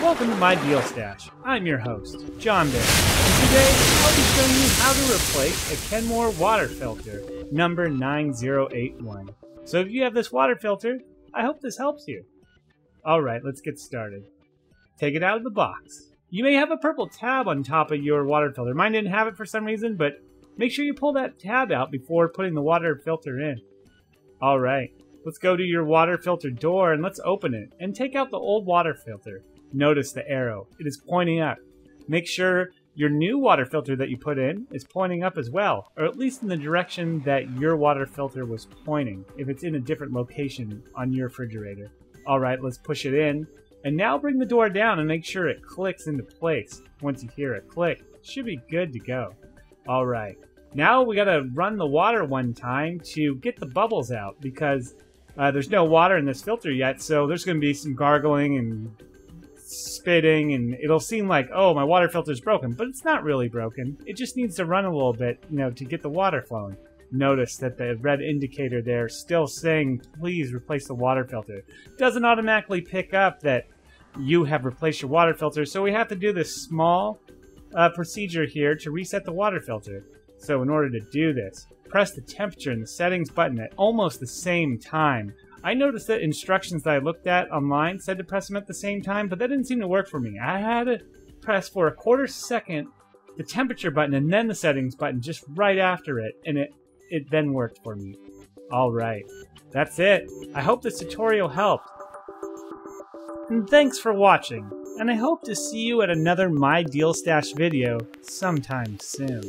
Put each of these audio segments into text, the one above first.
Welcome to MyDealStash. I'm your host, John Bear, and today I'll be showing you how to replace a Kenmore water filter, number 9081. So if you have this water filter, I hope this helps you. Alright, let's get started. Take it out of the box. You may have a purple tab on top of your water filter. Mine didn't have it for some reason, but make sure you pull that tab out before putting the water filter in. Alright, let's go to your water filter door and let's open it and take out the old water filter. Notice the arrow. It is pointing up. Make sure your new water filter that you put in is pointing up as well, or at least in the direction that your water filter was pointing, if it's in a different location on your refrigerator. Alright, let's push it in. And now bring the door down and make sure it clicks into place. Once you hear it click, it should be good to go. Alright, now we gotta run the water one time to get the bubbles out because there's no water in this filter yet, so there's gonna be some gargling and spitting, and it'll seem like, oh, my water filter's broken, but it's not really broken. It just needs to run a little bit, to get the water flowing. Notice that the red indicator there is still saying, please replace the water filter. It doesn't automatically pick up that you have replaced your water filter, so we have to do this small procedure here to reset the water filter. So in order to do this, press the temperature and the settings button at almost the same time. I noticed that instructions that I looked at online said to press them at the same time, but that didn't seem to work for me. I had to press for a quarter second the temperature button and then the settings button just right after it, and it then worked for me. Alright, that's it. I hope this tutorial helped. And thanks for watching, and I hope to see you at another MyDealStash video sometime soon.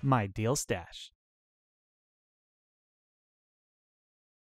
MyDealStash.